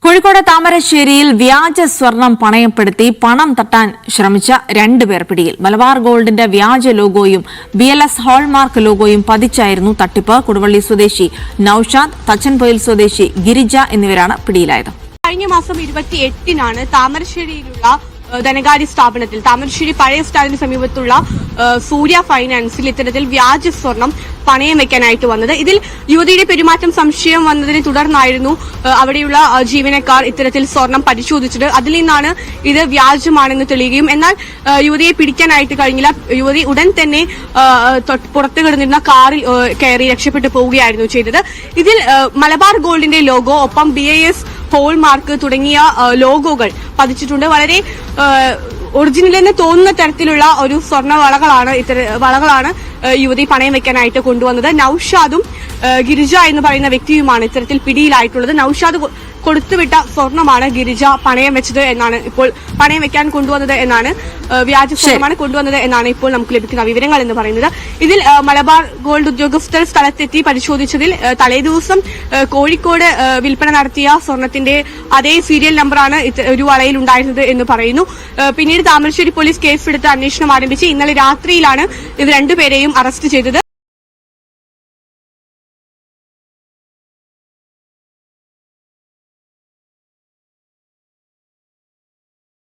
കോഴിക്കോട് താമരശ്ശേരിയിൽ വ്യാജ സ്വർണം പണയപ്പെടുത്തി പണം തട്ടാൻ ശ്രമിച്ച രണ്ടുപേർ പിടിയിൽ. മലബാർ ഗോൾഡിന്റെ വ്യാജ ലോഗോയും BLS ഹോൾമാർക്ക് ലോഗോയും പതിച്ചായിരുന്നു തട്ടിപ്പ്. കൊടുവള്ളി സ്വദേശി നൌഷാദ്, തച്ചൻപൊയിൽ സ്വദേശി ഗിരിജ എന്നിവരാണ് പിടിയിലായത്. കഴിഞ്ഞ മാസം 28-നാണ് താമരശ്ശേരിയിലുള്ള ധനകാര്യ സ്ഥാപനത്തിൽ താമരശ്ശേരി പഴയ സ്റ്റാൻഡിന് സമീപത്തുള്ള സൂര്യ ഫൈനാൻസിൽ ഇത്തരത്തിൽ വ്യാജ സ്വർണം പണയം വെക്കാനായിട്ട് വന്നത്. ഇതിൽ യുവതിയുടെ പെരുമാറ്റം സംശയം വന്നതിനെ തുടർന്നായിരുന്നു അവിടെയുള്ള ജീവനക്കാർ ഇത്തരത്തിൽ സ്വർണം പരിശോധിച്ചത്. അതിൽ നിന്നാണ് ഇത് വ്യാജമാണെന്ന് തെളിയുകയും എന്നാൽ യുവതിയെ പിടിക്കാനായിട്ട് കഴിഞ്ഞില്ല. യുവതി ഉടൻ തന്നെ പുറത്തു കിടന്നിരുന്ന കാറിൽ കയറി രക്ഷപ്പെട്ടു പോവുകയായിരുന്നു ചെയ്തത്. ഇതിൽ മലബാർ ഗോൾഡിന്റെ ലോഗോ ഒപ്പം BIS ഹോൾമാർക്ക് തുടങ്ങിയ ലോഗോകൾ പതിച്ചിട്ടുണ്ട്. വളരെ ഒറിജിനൽ എന്ന് തോന്നുന്ന തരത്തിലുള്ള ഒരു സ്വർണ്ണ വളകളാണ് യുവതി പണയം വെക്കാനായിട്ട് കൊണ്ടുവന്നത്. നൌഷാദും ഗിരിജ എന്ന് പറയുന്ന വ്യക്തിയുമാണ് ഇത്തരത്തിൽ പിടിയിലായിട്ടുള്ളത്. നൌഷാദ് കൊടുത്തുവിട്ട സ്വർണമാണ് ഗിരിജ പണയം വെച്ചത് എന്നാണ് ഇപ്പോൾ പണയം വെക്കാൻ കൊണ്ടുവന്നത് എന്നാണ് വ്യാജ സ്വർണ്ണമാണ് കൊണ്ടുവന്നത് എന്നാണ് ഇപ്പോൾ നമുക്ക് ലഭിക്കുന്ന വിവരങ്ങൾ എന്ന് പറയുന്നത്. ഇതിൽ മലബാർ ഗോൾഡ് ഉദ്യോഗസ്ഥർ സ്ഥലത്തെത്തി പരിശോധിച്ചതിൽ തലേദിവസം കോഴിക്കോട് വിൽപ്പന നടത്തിയ സ്വർണത്തിന്റെ അതേ സീരിയൽ നമ്പറാണ് ഒരു വളയിൽ ഉണ്ടായിരുന്നത് എന്ന് പറയുന്നു. പിന്നീട് താമരശ്ശേരി പോലീസ് കേസെടുത്ത് അന്വേഷണം ആരംഭിച്ച് ഇന്നലെ രാത്രിയിലാണ് ഇത് രണ്ടുപേരെയും അറസ്റ്റ് ചെയ്തത്.